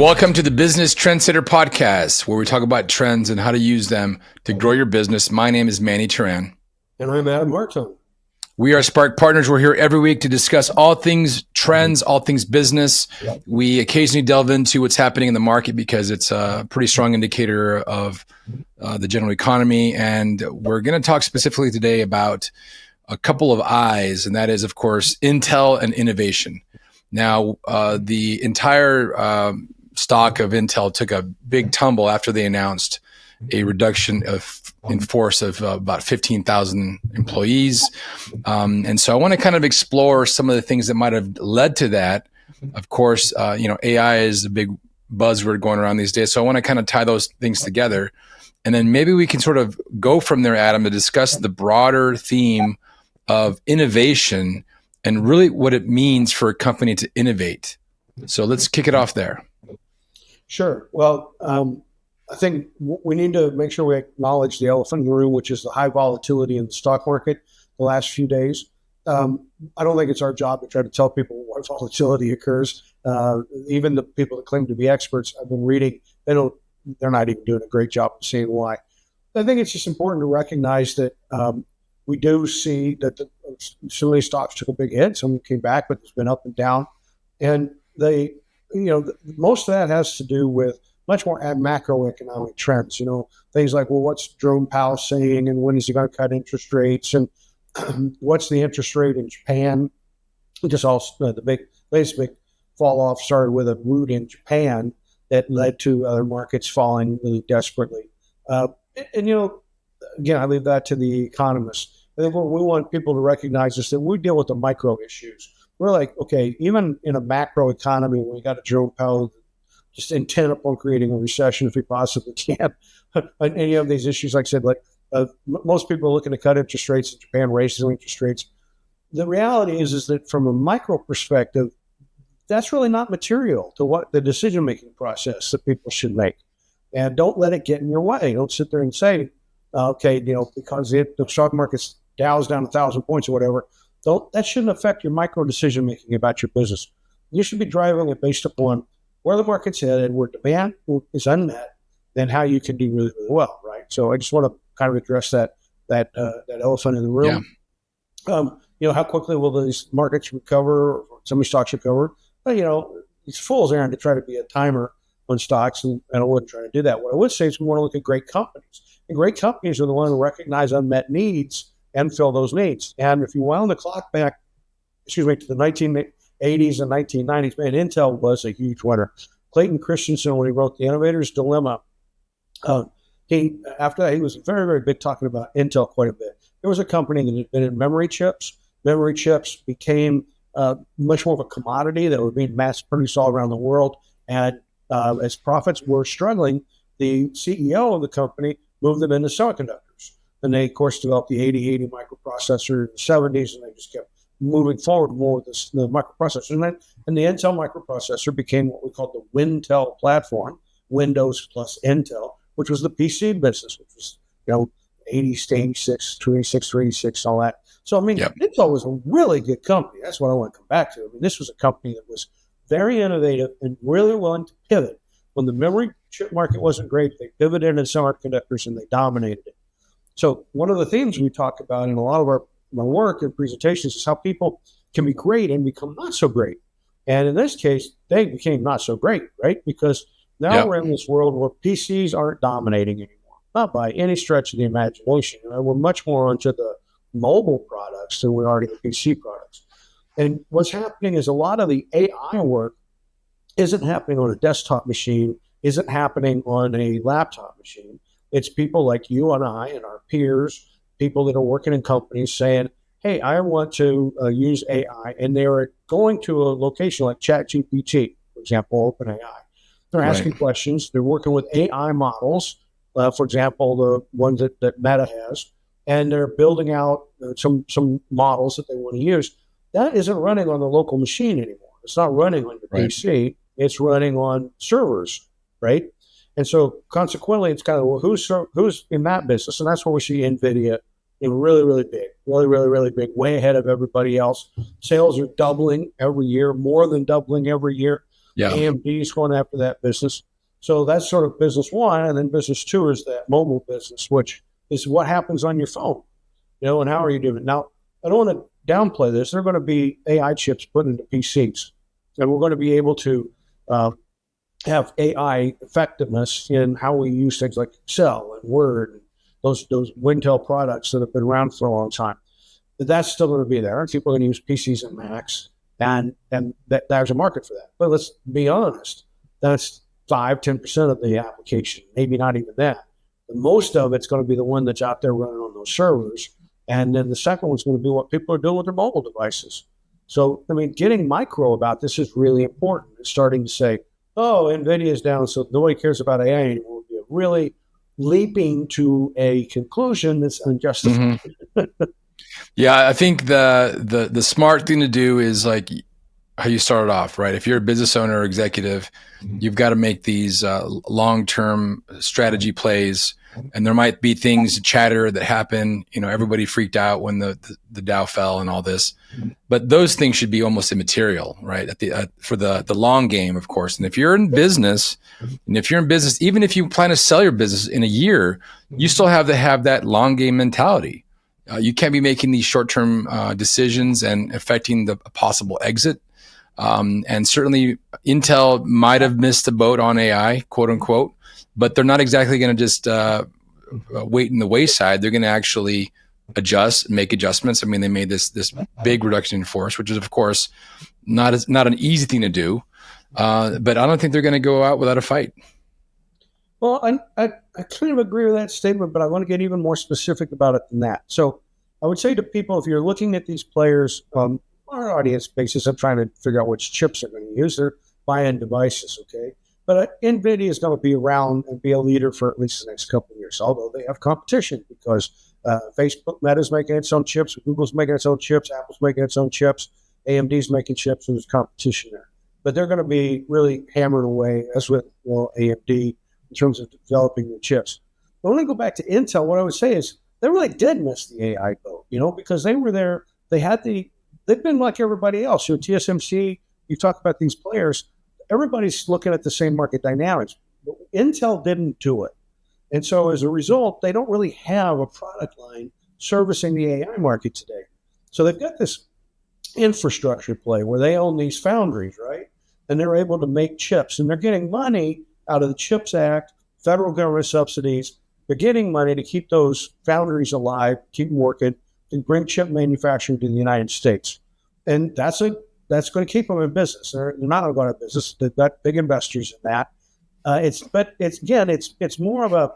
Welcome to the Business Trendsetter Podcast, where we talk about trends and how to use them to grow your business. My name is Manny Turan. And I'm Adam Martin. We are Spark Partners. We're here every week to discuss all things trends, all things business. We occasionally delve into what's happening in the market because it's a pretty strong indicator of the general economy. And we're going to talk specifically today about a couple of I's, and that is, of course, Intel and innovation. Now, the entire stock of Intel took a big tumble after they announced a reduction in force of about 15,000 employees. And so I want to kind of explore some of the things that might have led to that. Of course, AI is a big buzzword going around these days. So I want to kind of tie those things together. And then maybe we can sort of go from there, Adam, to discuss the broader theme of innovation and really what it means for a company to innovate. So let's kick it off there. Sure. Well, I think we need to make sure we acknowledge the elephant in the room, which is the high volatility in the stock market the last few days. I don't think it's our job to try to tell people what volatility occurs. Even the people that claim to be experts, I've been reading, they're not even doing a great job of saying why. I think it's just important to recognize that we do see that some of these stocks took a big hit. Some came back, but it's been up and down. And most of that has to do with much more macroeconomic trends, things like, well, what's Jerome Powell saying and when is he going to cut interest rates, and what's the interest rate in Japan? Just also the latest big fall off started with a root in Japan that led to other markets falling really desperately. Again, I leave that to the economists. I think what we want people to recognize is that we deal with the micro issues. We're like, okay, even in a macro economy, when we got a Jerome Powell just intent upon creating a recession if we possibly can, on any of these issues, like I said, most people are looking to cut interest rates in Japan, raising interest rates. The reality is that from a micro perspective, that's really not material to what the decision-making process that people should make. And don't let it get in your way. Don't sit there and say, because the stock market's Dow's down 1,000 points or whatever, that shouldn't affect your micro decision-making about your business. You should be driving it based upon where the market's headed, where demand is unmet, then how you can do really, really well, right? So I just want to kind of address that elephant in the room. Yeah. How quickly will these markets recover, or some of these stocks recover? Well, it's fool's errand to try to be a timer on stocks, and I wouldn't try to do that. What I would say is we want to look at great companies. And great companies are the ones who recognize unmet needs and fill those needs. And if you wound the clock back, to the 1980s and 1990s, man, Intel was a huge winner. Clayton Christensen, when he wrote The Innovator's Dilemma, after that, he was very, very big talking about Intel quite a bit. There was a company that had been in memory chips. Memory chips became much more of a commodity that were being mass produced all around the world. And as profits were struggling, the CEO of the company moved them into semiconductors. And they, of course, developed the 8080 microprocessor in the 70s, and they just kept moving forward more with the microprocessor. And the Intel microprocessor became what we call the wintel platform, Windows plus Intel, which was the PC business, which was, 80s to 86, 26 to 86, all that. So, Intel was a really good company. That's what I want to come back to. This was a company that was very innovative and really willing to pivot. When the memory chip market wasn't great, they pivoted into semiconductors and they dominated it. So one of the themes we talk about in a lot of my work and presentations is how people can be great and become not so great. And in this case, they became not so great, right? Because now we're in this world where PCs aren't dominating anymore, not by any stretch of the imagination. We're much more onto the mobile products than we are to the PC products. And what's happening is a lot of the AI work isn't happening on a desktop machine, isn't happening on a laptop machine. It's people like you and I and our peers, people that are working in companies saying, hey, I want to use AI. And they're going to a location like ChatGPT, for example, OpenAI. They're asking questions. They're working with AI models, for example, the ones that Meta has, and they're building out some models that they want to use. That isn't running on the local machine anymore. It's not running on your PC. It's running on servers, right? And so consequently, it's kind of, well, who's in that business? And that's where we see Nvidia really, really big, really big, way ahead of everybody else. Sales are doubling every year, more than doubling every year. Yeah. AMD is going after that business. So that's sort of business one. And then business two is that mobile business, which is what happens on your phone, and how are you doing it? Now, I don't want to downplay this. There are going to be AI chips put into PCs, and we're going to be able to have AI effectiveness in how we use things like Excel and Word, and those wintel products that have been around for a long time. But that's still going to be there. People are going to use PCs and Macs, and there's a market for that. But let's be honest, that's 5-10% of the application, maybe not even that. The most of it's going to be the one that's out there running on those servers. And then the second one's going to be what people are doing with their mobile devices. So, getting micro about this is really important. It's starting to say, oh, Nvidia is down, so nobody cares about AI anymore. You're really leaping to a conclusion that's unjustified. Mm-hmm. Yeah, I think the smart thing to do is like how you started off, right? If you're a business owner or executive, you've got to make these long-term strategy plays, and there might be things, chatter that happen. Everybody freaked out when the Dow fell and all this, but those things should be almost immaterial, right? For the long game, of course. And if you're in business, even if you plan to sell your business in a year, you still have to have that long game mentality. You can't be making these short-term decisions and affecting the possible exit. And certainly Intel might have missed the boat on AI, quote unquote, but they're not exactly going to just wait in the wayside. They're going to actually adjust, make adjustments. They made this big reduction in force, which is of course not an easy thing to do. But I don't think they're going to go out without a fight. Well, I kind of agree with that statement, but I want to get even more specific about it than that. So I would say to people, if you're looking at these players on our audience basis, I'm trying to figure out which chips they're going to use. They're buy-in devices, okay? But Nvidia is going to be around and be a leader for at least the next couple of years, although they have competition because Facebook, Meta's making its own chips, Google's making its own chips, Apple's making its own chips, AMD's making chips, and there's competition there. But they're going to be really hammered away, as with AMD, in terms of developing the chips. But when I go back to Intel, what I would say is they really did miss the AI boat, because they were there. They've been like everybody else. TSMC, you talk about these players, everybody's looking at the same market dynamics. But Intel didn't do it. And so as a result, they don't really have a product line servicing the AI market today. So they've got this infrastructure play where they own these foundries, right? And they're able to make chips, and they're getting money out of the CHIPS Act, federal government subsidies. They're getting money to keep those foundries alive, keep them working, and bring chip manufacturing to the United States. And that's going to keep them in business. They're not going to go out of business. They've got big investors in that. It's more of a,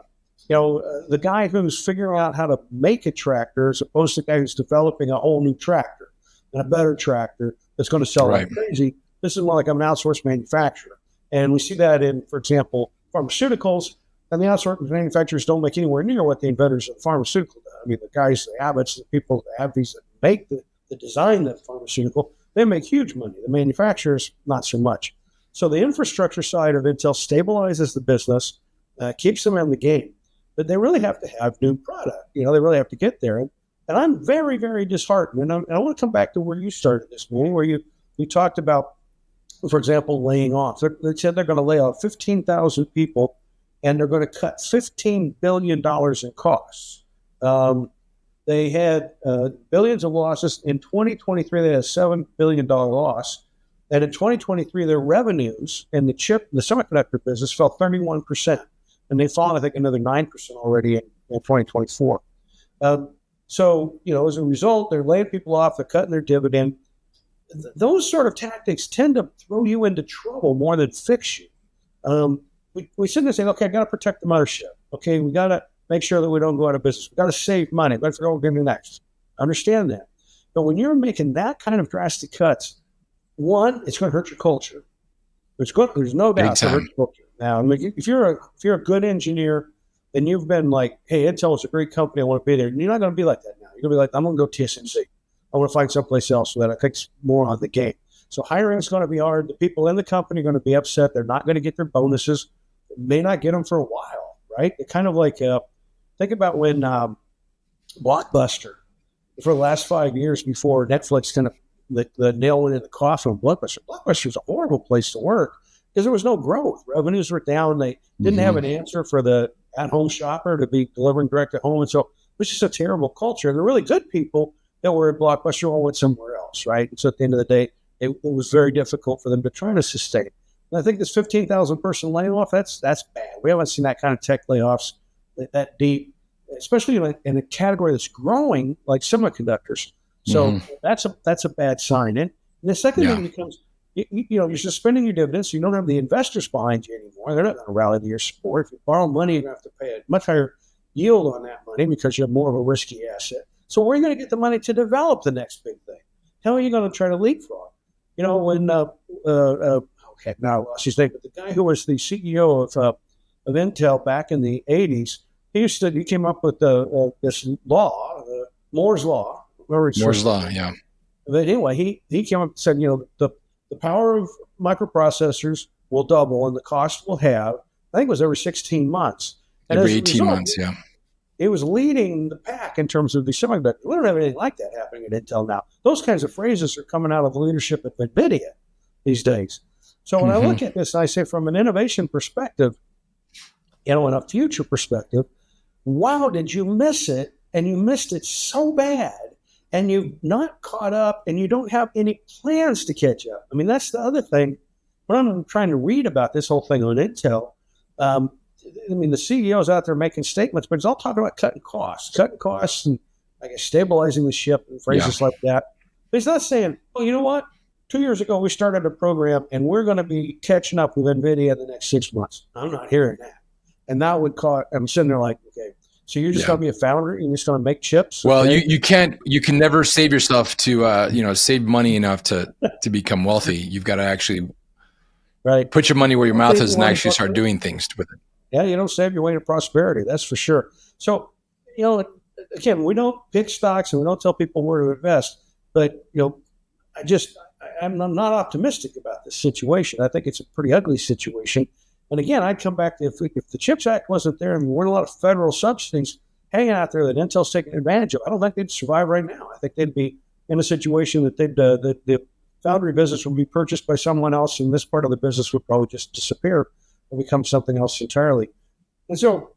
the guy who's figuring out how to make a tractor as opposed to the guy who's developing a whole new tractor and a better tractor that's going to sell like crazy. This is more like I'm an outsourced manufacturer. And we see that in, for example, pharmaceuticals, and the outsourced manufacturers don't make anywhere near what the inventors of pharmaceutical do. The guys, the Abbotts, the people that AbbVie's that make the design that pharmaceutical, they make huge money. The manufacturers, not so much. So the infrastructure side of Intel stabilizes the business, keeps them in the game. But they really have to have new product. They really have to get there. And I'm very, very disheartened. And I want to come back to where you started this morning, where you talked about, for example, laying off. They said they're going to lay off 15,000 people, and they're going to cut $15 billion in costs. They had billions of losses. In 2023, they had a $7 billion loss. And in 2023, their revenues in the semiconductor business fell 31%. And they fall, I think, another 9% already in 2024. So, as a result, they're laying people off, they're cutting their dividend. Those sort of tactics tend to throw you into trouble more than fix you. We sit there saying, okay, I got to protect the mothership. Okay, we got to make sure that we don't go out of business. We got to save money. Let's go get the next. Understand that. But when you're making that kind of drastic cuts, one, it's going to hurt your culture. There's no doubt it's going to hurt your culture. Now, if you're a good engineer, then you've been like, hey, Intel is a great company. I want to be there. You're not going to be like that now. You're going to be like, I'm going to go TSMC. I want to find someplace else so that I think more on the game. So hiring is going to be hard. The people in the company are going to be upset. They're not going to get their bonuses. They may not get them for a while, right? It kind of like, think about when Blockbuster, for the last 5 years before Netflix kind of the nail went in the coffin of Blockbuster. Blockbuster is a horrible place to work because there was no growth. Revenues were down. They didn't have an answer for the at-home shopper to be delivering direct at home. And so it was just a terrible culture. And the really good people that were at Blockbuster all went somewhere else, right? And so at the end of the day, it was very difficult for them to try to sustain. And I think this 15,000 person layoff, that's bad. We haven't seen that kind of tech layoffs that deep, especially in a category that's growing like semiconductors. So that's a bad sign. And the second thing becomes, you're suspending your dividends, so you don't have the investors behind you anymore. They're not going to rally to your support. If you borrow money, you're going to have to pay a much higher yield on that money because you have more of a risky asset. So where are you going to get the money to develop the next big thing? How are you going to try to leapfrog? When okay, now I lost his name, but the guy who was the CEO of Intel back in the 80s, he came up with this law, Moore's Law. Moore's Law, yeah. But anyway, he came up and said, the power of microprocessors will double and the cost will halve. I think it was every 16 months. And every 18 months, yeah. It was leading the pack in terms of the semiconductor. We don't have anything like that happening at Intel now. Those kinds of phrases are coming out of the leadership at Nvidia these days. So when I look at this, I say from an innovation perspective, and a future perspective, wow, did you miss it? And you missed it so bad. And you've not caught up, and you don't have any plans to catch up. I mean, that's the other thing. When I'm trying to read about this whole thing on Intel, the CEO's out there making statements, but it's all talking about cutting costs and I guess stabilizing the ship and phrases like that. But he's not saying, oh, you know what? 2 years ago, we started a program and we're going to be catching up with Nvidia in the next 6 months. I'm not hearing that. And that would cause, I'm sitting there like, okay, so you're just going to be a founder? You're just going to make chips? Well, okay? you can never save yourself to, save money enough to become wealthy. You've got to actually put your money where your mouth is and actually start doing things with it. Yeah, you don't save your way to prosperity. That's for sure. So, again, we don't pick stocks and we don't tell people where to invest. But, I'm not optimistic about this situation. I think it's a pretty ugly situation. And again, I'd come back to if the CHIPS Act wasn't there and there weren't a lot of federal subsidies hanging out there that Intel's taking advantage of, I don't think they'd survive right now. I think they'd be in a situation that the foundry business would be purchased by someone else, and this part of the business would probably just disappear and become something else entirely. And so,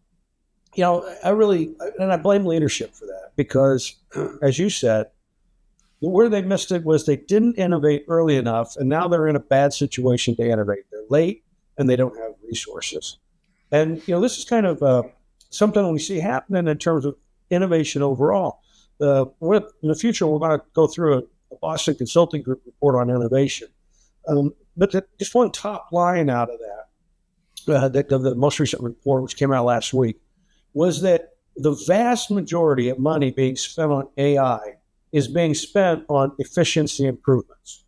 I blame leadership for that because, as you said, where they missed it was they didn't innovate early enough, and now they're in a bad situation to innovate. They're late, and they don't have resources. And, this is kind of something we see happening in terms of innovation overall. In the future, we're going to go through a Boston Consulting Group report on innovation. But just one top line out of that, the most recent report, which came out last week, was that the vast majority of money being spent on AI is being spent on efficiency improvements.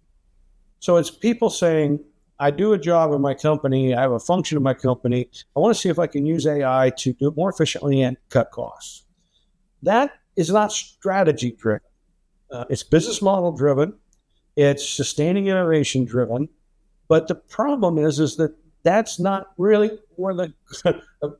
So it's people saying, I do a job in my company, I have a function in my company, I want to see if I can use AI to do it more efficiently and cut costs. That is not strategy driven. It's business model driven. It's sustaining innovation driven. But the problem is that that's not really where the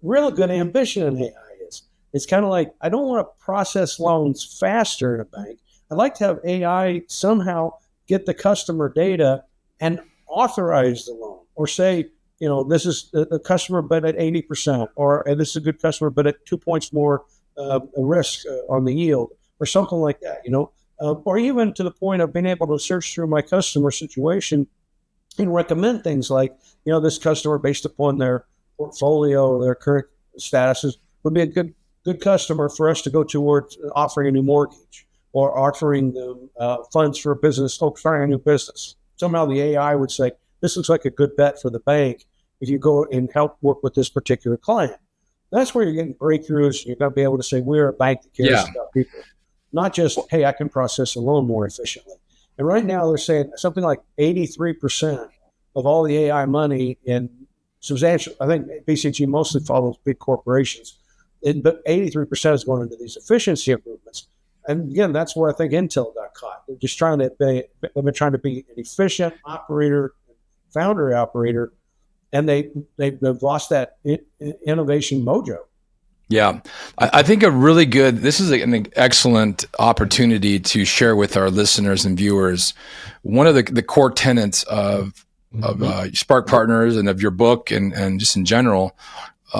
real good ambition in AI is. It's kind of like, I don't want to process loans faster in a bank. I'd like to have AI somehow get the customer data and authorize the loan, or say, this is the customer bet at 80%, and this is a good customer but at 2 points more risk on the yield, or something like that, or even to the point of being able to search through my customer situation and recommend things like, this customer based upon their portfolio, their current statuses would be a good customer for us to go towards offering a new mortgage or offering them funds for a business, starting a new business. Somehow the AI would say, this looks like a good bet for the bank if you go and help work with this particular client. That's where you're getting breakthroughs. You're going to be able to say, we're a bank that cares about people. Not just, hey, I can process a loan more efficiently. And right now they're saying something like 83% of all the AI money in substantial, I think BCG mostly follows big corporations, but 83% is going into these efficiency improvements. And again, that's where I think Intel got caught. They're just they've been trying to be an efficient operator, foundry operator, and they've lost that innovation mojo. Yeah, I think this is an excellent opportunity to share with our listeners and viewers one of the core tenets of Spark Partners and of your book and just in general,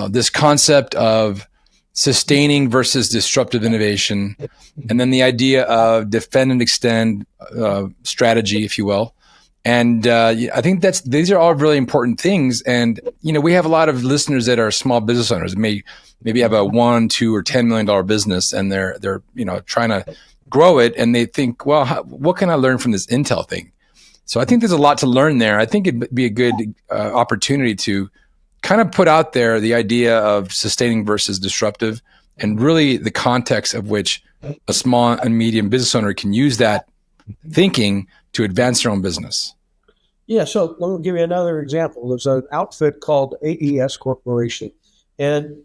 this concept of sustaining versus disruptive innovation, and then the idea of defend and extend strategy, if you will. And I think these are all really important things. And we have a lot of listeners that are small business owners, maybe have a $1, $2, or $10 million business, and they're trying to grow it, and they think, well, what can I learn from this Intel thing? So I think there's a lot to learn there. I think it'd be a good opportunity to kind of put out there the idea of sustaining versus disruptive, and really the context of which a small and medium business owner can use that thinking to advance their own business. Yeah, so let me give you another example. There's an outfit called AES Corporation, and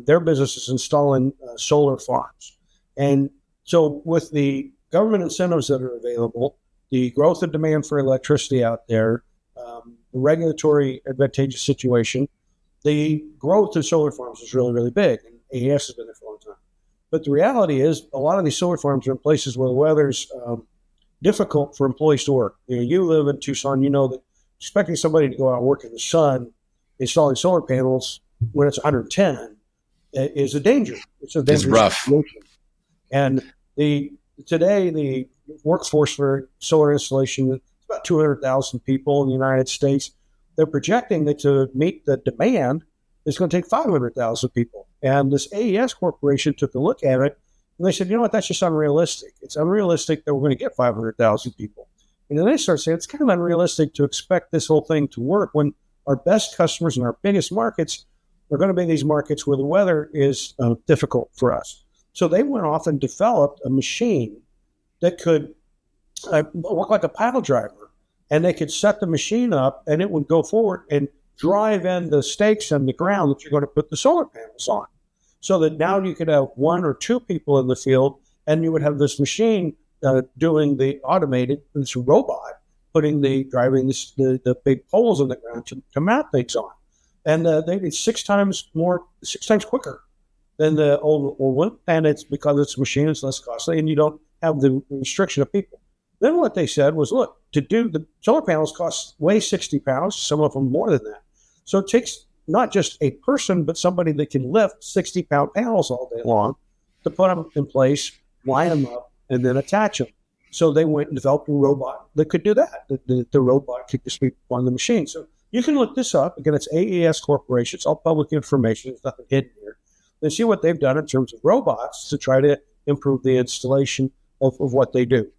their business is installing solar farms. And so with the government incentives that are available, the growth of demand for electricity out there, the regulatory advantageous situation, the growth of solar farms is really, really big. And AES has been there for a long time. But the reality is a lot of these solar farms are in places where the weather's difficult for employees to work. You live in Tucson, you know that expecting somebody to go out and work in the sun installing solar panels when it's 110 is a danger. It's a dangerous It's rough. situation. And today the workforce for solar installation is about 200,000 people in the United States. They're projecting that to meet the demand, it's going to take 500,000 people. And this AES Corporation took a look at it, and they said, you know what, that's just unrealistic. It's unrealistic that we're going to get 500,000 people. And then they start saying it's kind of unrealistic to expect this whole thing to work when our best customers and our biggest markets are going to be these markets where the weather is difficult for us. So they went off and developed a machine that could look like a pile driver, and they could set the machine up, and it would go forward and drive in the stakes in the ground that you're going to put the solar panels on. So that now you could have 1 or 2 people in the field, and you would have this machine doing the automated, this robot driving the big poles in the ground to mount things on. And they did 6 times quicker than the old one. And it's because it's a machine, it's less costly, and you don't have the restriction of people. Then what they said was, look, to do the solar panels weigh 60 pounds, some of them more than that. So it takes not just a person, but somebody that can lift 60-pound panels all day long to put them in place, line them up, and then attach them. So they went and developed a robot that could do that. The robot could just be on the machine. So you can look this up. Again, it's AES Corporation. It's all public information. There's nothing hidden here. And see what they've done in terms of robots to try to improve the installation of what they do.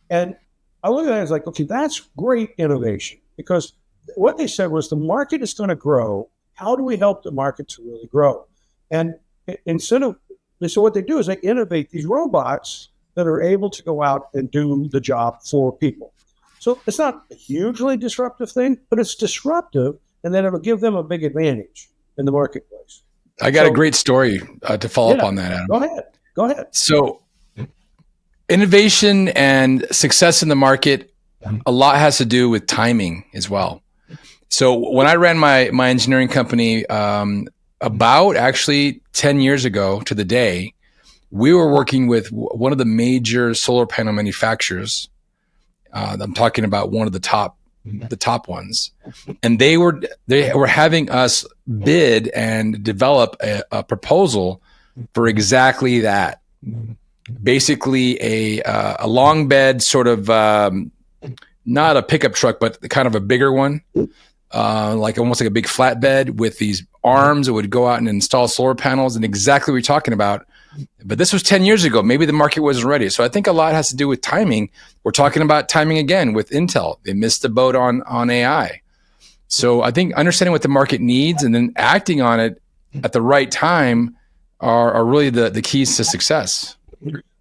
And I look at that as like, okay, that's great innovation, because what they said was the market is going to grow. How do we help the market to really grow? And so what they do is they innovate these robots that are able to go out and do the job for people. So it's not a hugely disruptive thing, but it's disruptive, and then it'll give them a big advantage in the marketplace. I got a great story to follow up on that, Adam. Go ahead. So innovation and success in the market, a lot has to do with timing as well. So when I ran my engineering company about actually 10 years ago to the day, we were working with one of the major solar panel manufacturers. I'm talking about one of the top ones, and they were having us bid and develop a proposal for exactly that. Basically, a long bed, sort of not a pickup truck, but kind of a bigger one, like almost like a big flatbed with these arms that would go out and install solar panels, and exactly what you're talking about. But this was 10 years ago. Maybe the market wasn't ready. So I think a lot has to do with timing. We're talking about timing again with Intel. They missed the boat on AI. So I think understanding what the market needs and then acting on it at the right time are really the keys to success.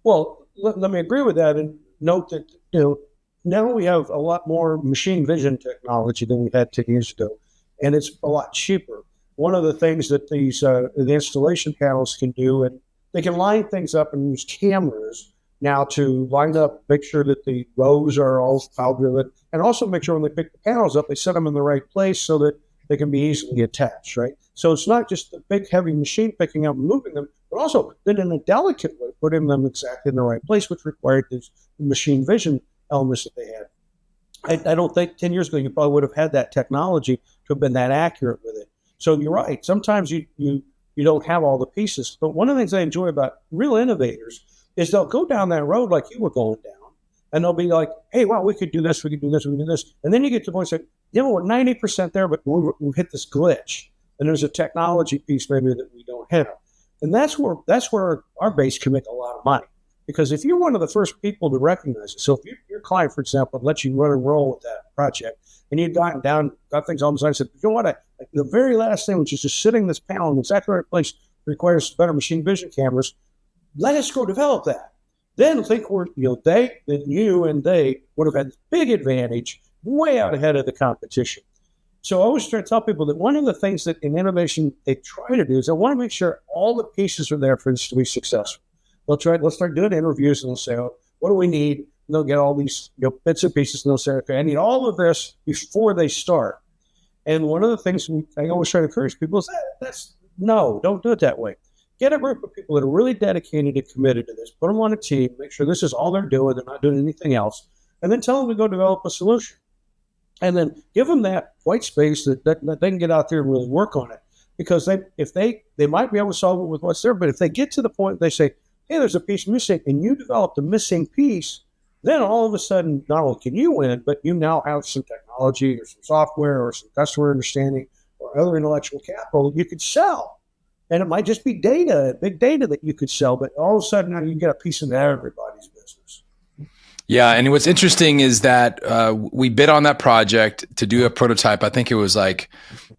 Well, let me agree with that and note that now we have a lot more machine vision technology than we had 10 years ago, and it's a lot cheaper. One of the things that these the installation panels can do, and they can line things up and use cameras now to line up, make sure that the rows are all file driven, and also make sure when they pick the panels up, they set them in the right place so that they can be easily attached, right? So it's not just the big, heavy machine picking up and moving them, but also then in a delicate way, putting them exactly in the right place, which required these machine vision elements that they had. I don't think 10 years ago you probably would have had that technology to have been that accurate with it. So you're right. Sometimes you don't have all the pieces. But one of the things I enjoy about real innovators is they'll go down that road like you were going down, and they'll be like, hey, wow, we could do this, we could do this, we could do this. And then you get to the point and say, yeah, we're 90% there, but we've hit this glitch. And there's a technology piece maybe that we don't have. And that's where our base can make a lot of money. Because if you're one of the first people to recognize it, so if your client, for example, lets you run and roll with that project, and you've got things all designed, said, you know what, the very last thing, which is just sitting this panel in the exact right place, requires better machine vision cameras, let us go develop that. Then think you and they would have had this big advantage way out ahead of the competition. So I always try to tell people that one of the things that in innovation they try to do is they want to make sure all the pieces are there for this to be successful. Let's start doing interviews, and they'll say, oh, what do we need? And they'll get all these bits and pieces, and they'll say, okay, I need all of this before they start. And one of the things I always try to encourage people is no, don't do it that way. Get a group of people that are really dedicated and committed to this. Put them on a team, make sure this is all they're doing. They're not doing anything else. And then tell them to go develop a solution. And then give them that white space that they can get out there and really work on it. Because they might be able to solve it with what's there, but if they get to the point they say, hey, there's a piece missing, and you develop the missing piece, then all of a sudden, not only can you win, but you now have some technology or some software or some customer understanding or other intellectual capital you could sell. And it might just be data, big data that you could sell, but all of a sudden now you get a piece of everybody's business. Yeah, and what's interesting is that we bid on that project to do a prototype. I think it was like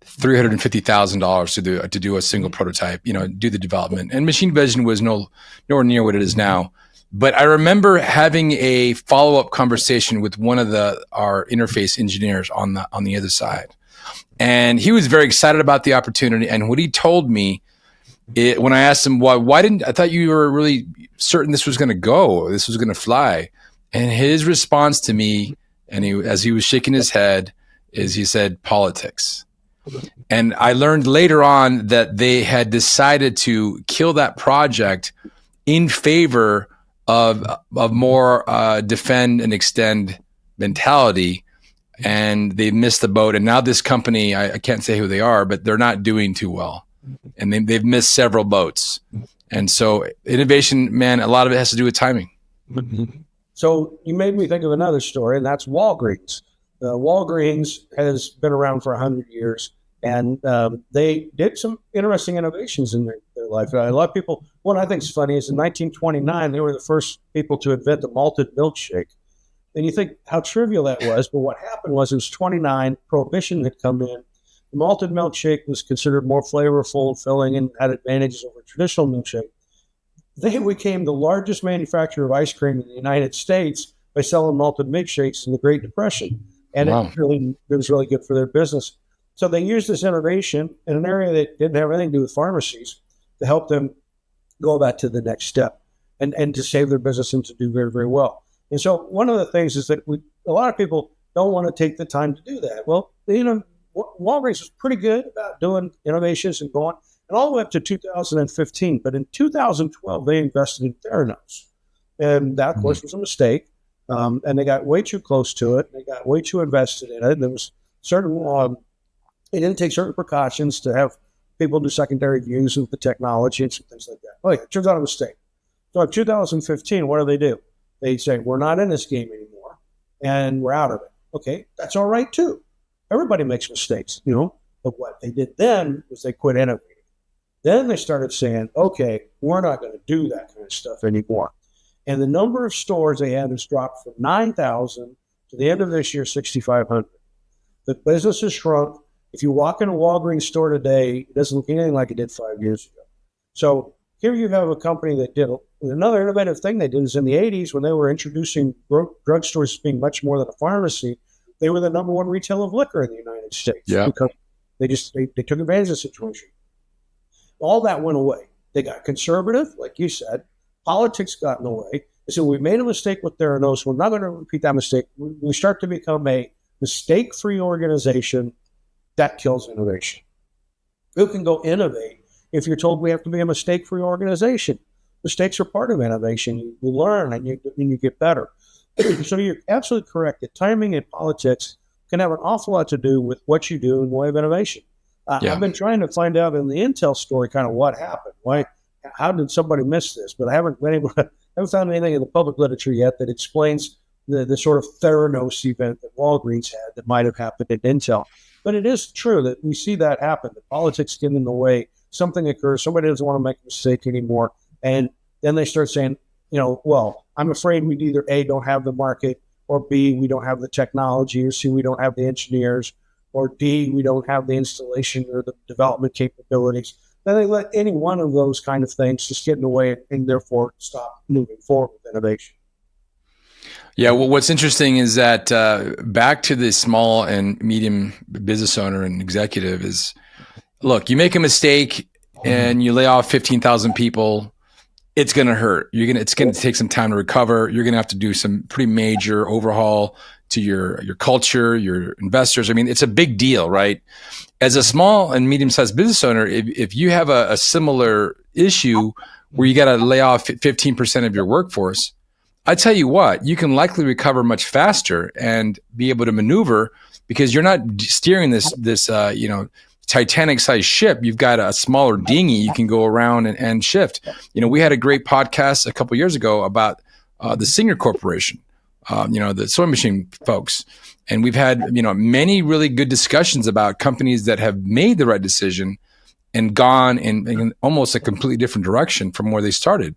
$350,000 to do a single prototype. Do the development. And machine vision was nowhere near what it is now. But I remember having a follow-up conversation with one of our interface engineers on the other side, and he was very excited about the opportunity. And what he told me, when I asked him why didn't I thought you were really certain this was going to fly. And his response to me, as he was shaking his head, is he said, politics. And I learned later on that they had decided to kill that project in favor of more defend and extend mentality. And they missed the boat. And now this company, I can't say who they are, but they're not doing too well. And they've missed several boats. And so innovation, man, a lot of it has to do with timing. So you made me think of another story, and that's Walgreens. Walgreens has been around for 100 years, and they did some interesting innovations in their life. A lot of people, what I think is funny is in 1929, they were the first people to invent the malted milkshake. And you think how trivial that was, but what happened was it was 29, Prohibition had come in. The malted milkshake was considered more flavorful and filling and had advantages over traditional milkshake. They became the largest manufacturer of ice cream in the United States by selling malted milkshakes in the Great Depression. And wow. It was really good for their business. So they used this innovation in an area that didn't have anything to do with pharmacies to help them go back to the next step and to save their business and to do very, very well. And so one of the things is that a lot of people don't want to take the time to do that. Well, Walgreens was pretty good about doing innovations and going, and all the way up to 2015. But in 2012, they invested in Theranos. And that, of course, was a mistake. And they got way too close to it. They got way too invested in it. There was they didn't take certain precautions to have people do secondary views of the technology and some things like that. Oh, yeah, it turns out a mistake. So in 2015, what do? They say, we're not in this game anymore, and we're out of it. Okay, that's all right, too. Everybody makes mistakes, But what they did then was they quit innovating. Then they started saying, okay, we're not going to do that kind of stuff anymore. And the number of stores they had has dropped from 9,000 to the end of this year, 6,500. The business has shrunk. If you walk in a Walgreens store today, it doesn't look anything like it did 5 years ago. So here you have a company that did another innovative thing they did is in the 80s when they were introducing drugstores being much more than a pharmacy, they were the number one retailer of liquor in the United States. Yeah. Because they took advantage of the situation. All that went away. They got conservative, like you said. Politics got in the way. They said, we made a mistake with Theranos. We're not going to repeat that mistake. We start to become a mistake-free organization. That kills innovation. Who can go innovate if you're told we have to be a mistake-free organization? Mistakes are part of innovation. You learn and you get better. So you're absolutely correct that timing and politics can have an awful lot to do with what you do in the way of innovation. Yeah. I've been trying to find out in the Intel story kind of what happened. How did somebody miss this? But I haven't been able to, haven't found anything in the public literature yet that explains the sort of Theranos event that Walgreens had that might have happened at Intel. But it is true that we see that happen. The politics get in the way. Something occurs. Somebody doesn't want to make a mistake anymore. And then they start saying, well, I'm afraid we either A, don't have the market, or B, we don't have the technology, or C, we don't have the engineers, or D, we don't have the installation or the development capabilities. Then they let any one of those kind of things just get in the way and therefore stop moving forward with innovation. Yeah, well, what's interesting is that back to the small and medium business owner and executive is, look, you make a mistake and you lay off 15,000 people, it's going to hurt. It's going to take some time to recover. You're going to have to do some pretty major overhaul to your culture, your investors. I mean, it's a big deal, right? As a small and medium-sized business owner, if you have a similar issue where you got to lay off 15% of your workforce, I tell you what, you can likely recover much faster and be able to maneuver because you're not steering this Titanic-sized ship. You've got a smaller dinghy you can go around and shift. We had a great podcast a couple of years ago about the Singer Corporation, the sewing machine folks. And we've had, many really good discussions about companies that have made the right decision and gone in almost a completely different direction from where they started.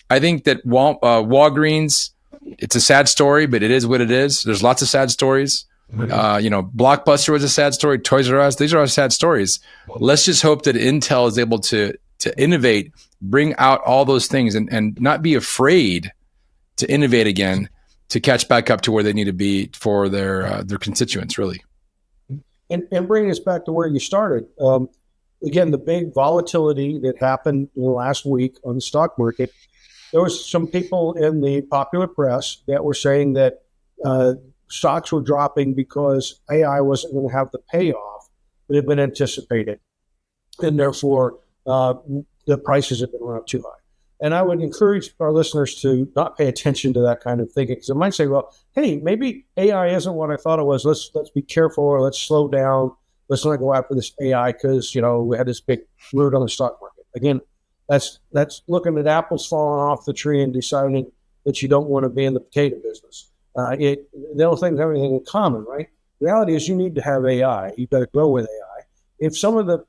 I think that Walgreens, it's a sad story, but it is what it is. There's lots of sad stories. Blockbuster was a sad story. Toys R Us, these are all sad stories. Let's just hope that Intel is able to innovate, bring out all those things and not be afraid to innovate again to catch back up to where they need to be for their constituents, really. And bringing us back to where you started, again, the big volatility that happened in the last week on the stock market, there was some people in the popular press that were saying that stocks were dropping because AI wasn't going to have the payoff that had been anticipated. And therefore, the prices have been run up too high. And I would encourage our listeners to not pay attention to that kind of thinking, because it might say, well, hey, maybe AI isn't what I thought it was. Let's be careful, or let's slow down. Let's not go after this AI because, we had this big root on the stock market. Again, that's looking at apples falling off the tree and deciding that you don't want to be in the potato business. They don't think have anything in common, right? The reality is you need to have AI. You've got to grow with AI. If some of the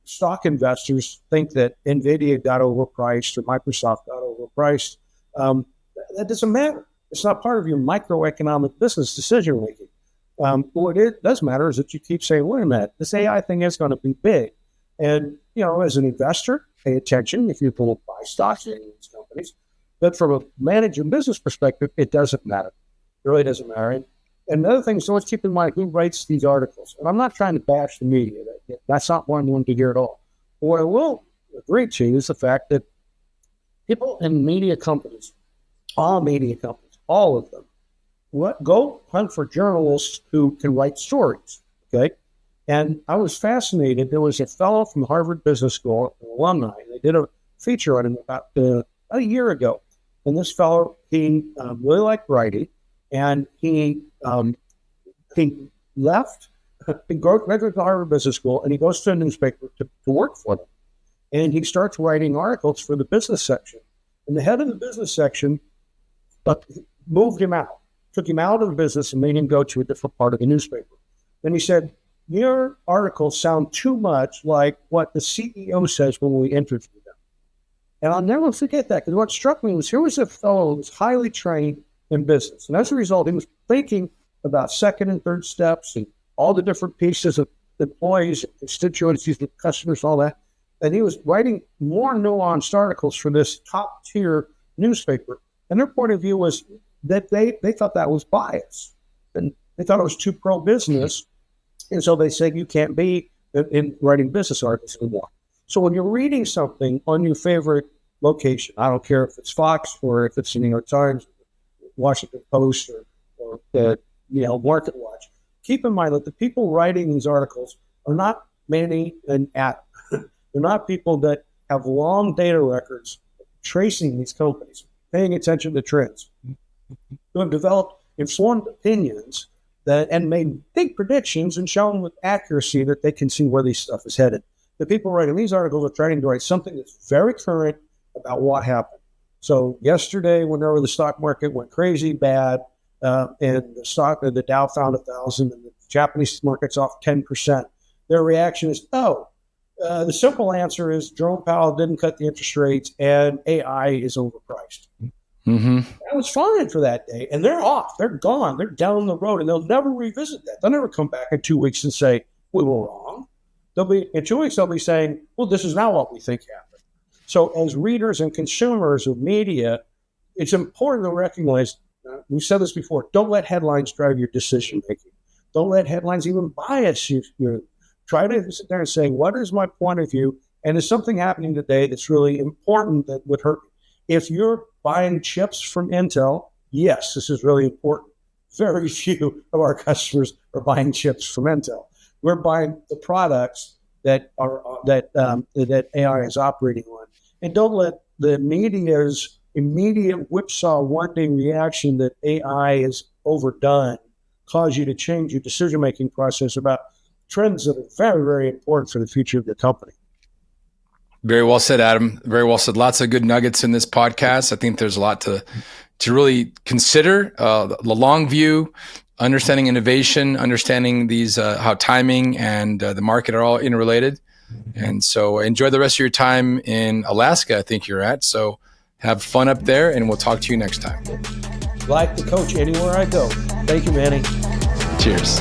stock investors think that Nvidia got overpriced or Microsoft got overpriced, that doesn't matter. It's not part of your microeconomic business decision making. What it does matter is that you keep saying, wait a minute, this AI thing is going to be big. And, as an investor, pay attention if you will buy stocks in these companies. But from a managing business perspective, it doesn't matter. It really doesn't matter. And another thing, so let's keep in mind who writes these articles. And I'm not trying to bash the media. That's not what I want to hear at all. But what I will agree to is the fact that people in media companies, all of them, go hunt for journalists who can write stories, okay? And I was fascinated. There was a fellow from Harvard Business School, an alumni. They did a feature on him about a year ago. And this fellow, he really liked writing, and he left, he graduated to Harvard Business School, and he goes to a newspaper to work for them. And he starts writing articles for the business section. And the head of the business section moved him out, took him out of the business and made him go to a different part of the newspaper. Then he said, your articles sound too much like what the CEO says when we interview them. And I'll never forget that, because what struck me was here was a fellow who was highly trained in business. And as a result, he was thinking about second and third steps and all the different pieces of employees, constituencies, customers, all that. And he was writing more nuanced articles for this top tier newspaper. And their point of view was that they thought that was bias. And they thought it was too pro-business. And so they said, you can't be in writing business articles anymore. So when you're reading something on your favorite location, I don't care if it's Fox or if it's the New York Times, Washington Post, or Market Watch, keep in mind that the people writing these articles are not Manny and Adam. They're not people that have long data records tracing these companies, paying attention to trends. who have developed informed opinions and made big predictions and shown with accuracy that they can see where this stuff is headed. The people writing these articles are trying to write something that's very current about what happened. So yesterday, whenever the stock market went crazy bad, and the Dow found 1,000 and the Japanese market's off 10%, their reaction is, the simple answer is Jerome Powell didn't cut the interest rates and AI is overpriced. Mm-hmm. That was fine for that day. And they're off. They're gone. They're down the road, and they'll never revisit that. They'll never come back in 2 weeks and say, we were wrong. In 2 weeks, they'll be saying, well, this is now what we think happened. So as readers and consumers of media, it's important to recognize, we've said this before, don't let headlines drive your decision-making. Don't let headlines even bias you. Try to sit there and say, what is my point of view? And is something happening today that's really important that would hurt me? If you're buying chips from Intel, yes, this is really important. Very few of our customers are buying chips from Intel. We're buying the products that AI is operating on. And don't let the media's immediate whipsaw one-day reaction that AI is overdone cause you to change your decision-making process about trends that are very, very important for the future of your company. Very well said, Adam. Very well said. Lots of good nuggets in this podcast. I think there's a lot to really consider. The long view, understanding innovation, understanding these how timing and the market are all interrelated. And so enjoy the rest of your time in Alaska, I think you're at. So have fun up there, and we'll talk to you next time. Like the coach anywhere I go. Thank you, Manny. Cheers.